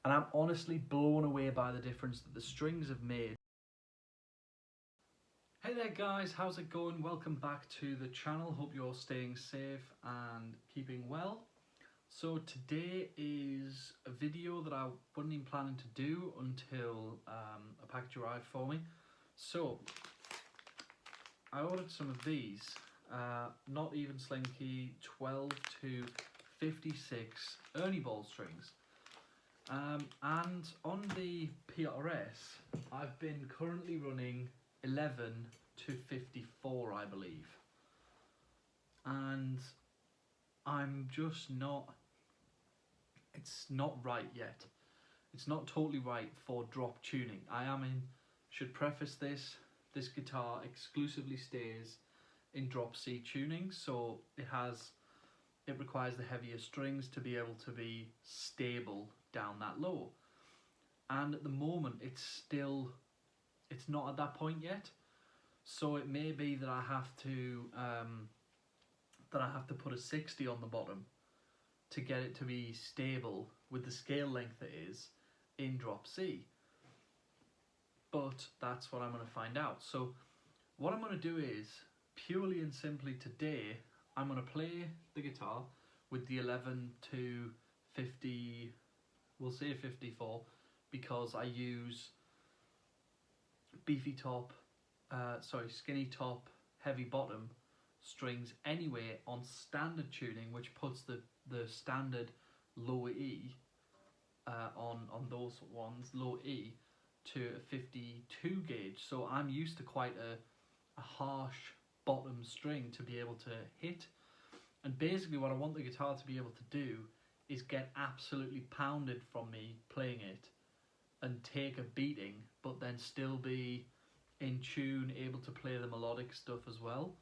and I'm honestly blown away by the difference that the strings have made. Hey there guys, how's it going? Welcome back to the channel. Hope you're staying safe and keeping well. So today is a video that I wasn't even planning to do until a package arrived for me. So I ordered some of these, not even slinky 12 to 56 Ernie ball strings. And on the PRS, I've been currently running 11 to 54, I believe. And I'm just not, it's not right yet. It's not totally right for drop tuning. Should preface this guitar exclusively stays in drop C tuning, so it requires the heavier strings to be able to be stable down that low. And at the moment it's not at that point yet, so it may be that I have to put a 60 on the bottom to get it to be stable with the scale length it is in drop C. But that's what I'm going to find out. So what I'm going to do is, purely and simply today, I'm going to play the guitar with the 11 to 50, we'll say 54, because I use skinny top, heavy bottom strings anyway on standard tuning, which puts the standard low E on those ones, low E, to a 52 gauge. So I'm used to quite a harsh bottom string to be able to hit. And basically what I want the guitar to be able to do is get absolutely pounded from me playing it and take a beating, but then still be in tune, able to play the melodic stuff as well.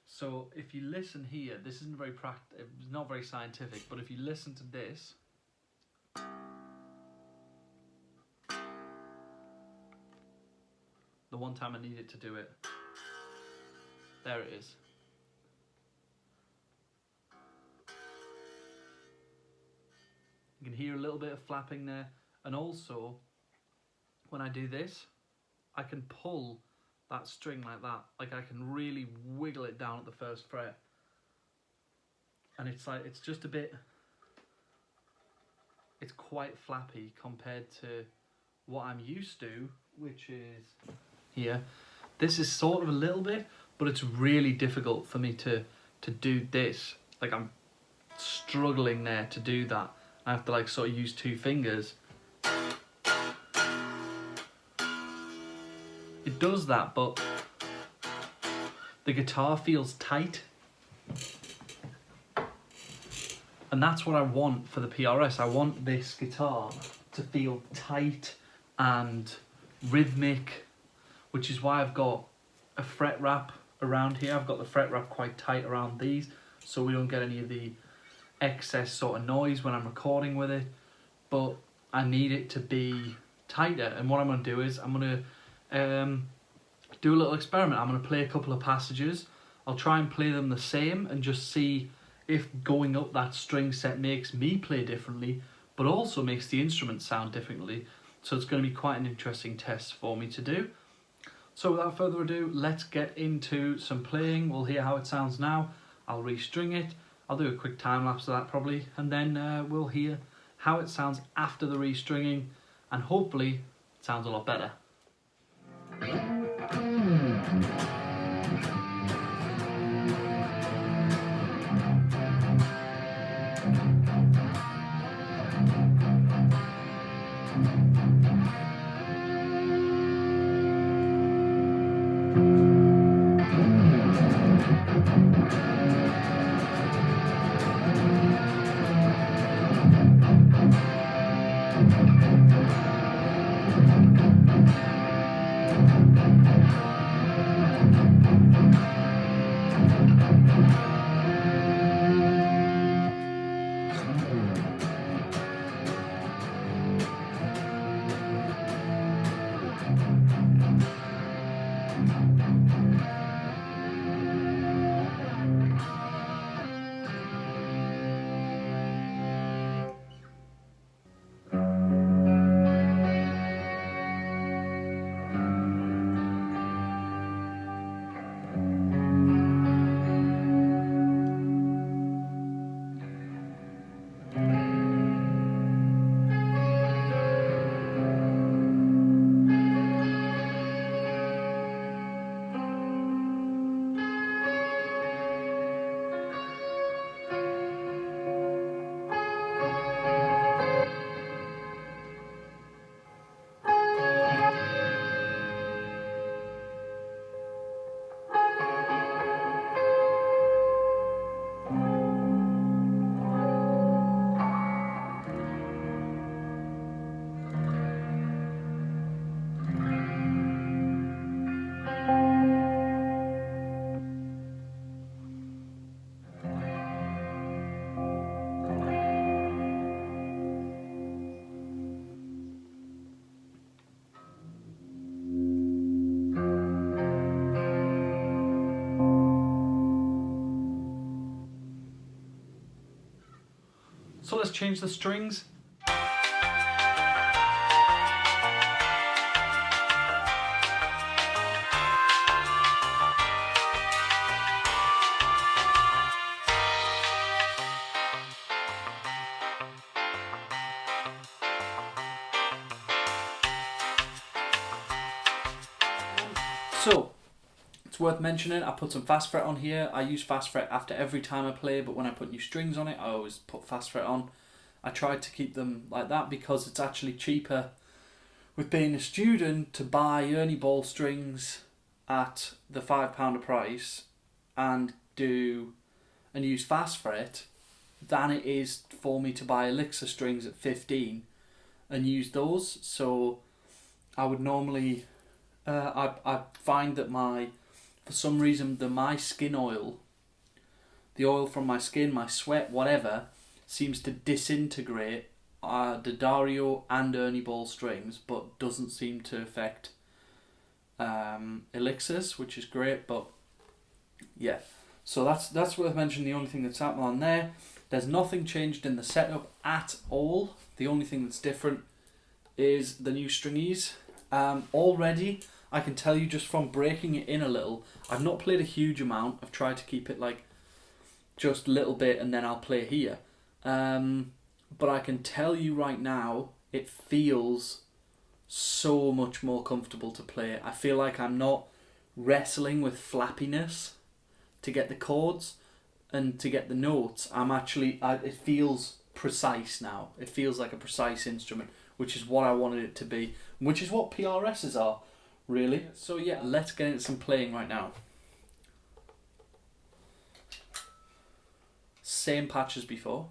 So if you listen here, this isn't very it's not very scientific, but if you listen to this, the one time I needed to do it, there it is. You can hear a little bit of flapping there, and also when I do this, I can pull that string like that. Like I can really wiggle it down at the first fret, and it's just a bit, it's quite flappy compared to what I'm used to, which is here. This is sort of a little bit, but it's really difficult for me to do this. Like I'm struggling there to do that. I have to like sort of use two fingers. It does that, but the guitar feels tight. And that's what I want for the PRS. I want this guitar to feel tight and rhythmic, which is why I've got a fret wrap around here. I've got the fret wrap quite tight around these, so we don't get any of the excess sort of noise when I'm recording with it. But I need it to be tighter, and what I'm going to do is I'm going to do a little experiment. I'm going to play a couple of passages. I'll try and play them the same and just see if going up that string set makes me play differently, but also makes the instrument sound differently. So it's going to be quite an interesting test for me to do. So without further ado, let's get into some playing. We'll hear how it sounds now. I'll restring it. I'll do a quick time lapse of that probably, and then we'll hear how it sounds after the restringing, and hopefully it sounds a lot better. So let's change the strings. So, it's worth mentioning, I put some fast fret on here. I use fast fret after every time I play, but when I put new strings on it, I always put fast fret on. I tried to keep them like that because it's actually cheaper with being a student to buy Ernie Ball strings at the £5 price and use fast fret than it is for me to buy Elixir strings at 15 and use those. So I would normally I find that for some reason my skin oil, the oil from my skin, my sweat, whatever, seems to disintegrate the Dario and Ernie Ball strings, but doesn't seem to affect Elixirs, which is great. But yeah, so that's worth mentioning. The only thing that's happened on there, there's nothing changed in the setup at all. The only thing that's different is the new stringies. Already, I can tell you just from breaking it in a little, I've not played a huge amount. I've tried to keep it like just a little bit and then I'll play here. But I can tell you right now, it feels so much more comfortable to play. I feel like I'm not wrestling with flappiness to get the chords and to get the notes. It feels precise now. It feels like a precise instrument, which is what I wanted it to be, which is what PRSs are, really. So yeah, let's get into some playing right now. Same patch as before.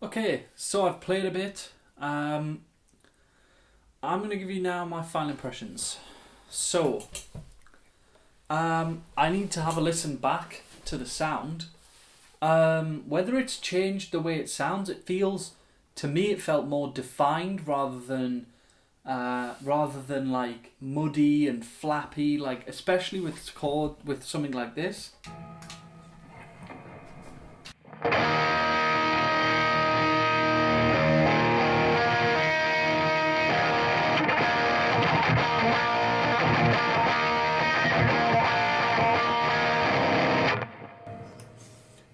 Okay, so I've played a bit. I'm going to give you now my final impressions. So, I need to have a listen back to the sound. Whether it's changed the way it sounds, to me it felt more defined rather than like muddy and flappy, like especially with something like this.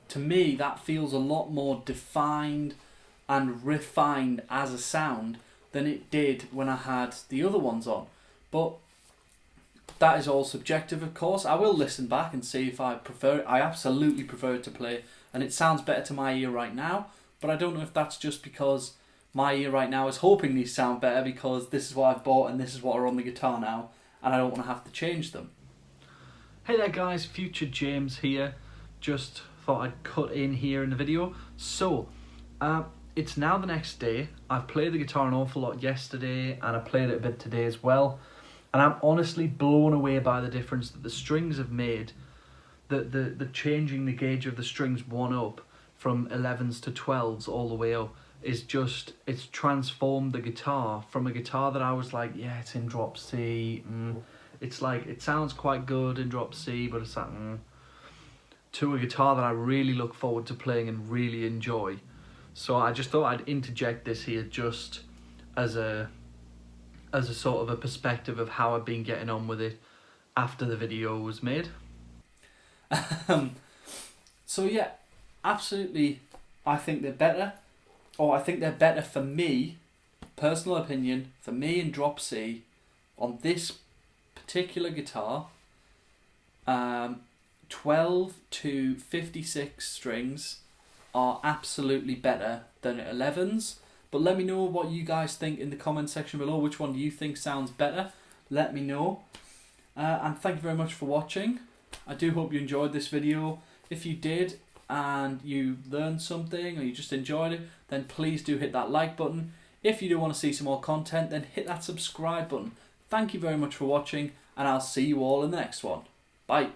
To me, that feels a lot more defined and refined as a sound than it did when I had the other ones on. But that is all subjective, of course. I will listen back and see if I prefer it. I absolutely prefer it to play, and it sounds better to my ear right now. But I don't know if that's just because my ear right now is hoping these sound better because this is what I've bought and this is what are on the guitar now, and I don't want to have to change them. Hey there guys, Future James here. Just thought I'd cut in here in the video. So, it's now the next day. I've played the guitar an awful lot yesterday and I played it a bit today as well. And I'm honestly blown away by the difference that the strings have made. The changing the gauge of the strings one up from 11s to 12s all the way up is just, it's transformed the guitar from a guitar that I was like, yeah, it's in drop C, it's like, it sounds quite good in drop C, but it's like, to a guitar that I really look forward to playing and really enjoy. So I just thought I'd interject this here just as a sort of a perspective of how I've been getting on with it after the video was made. So yeah, absolutely, I think they're better. Or I think they're better for me, personal opinion, for me in drop C, on this particular guitar. 12 to 56 strings are absolutely better than 11s. But let me know what you guys think in the comment section below. Which one do you think sounds better? Let me know. And thank you very much for watching. I do hope you enjoyed this video. If you did, and you learned something or you just enjoyed it, then please do hit that like button. If you do want to see some more content, then hit that subscribe button. Thank you very much for watching, and I'll see you all in the next one. Bye.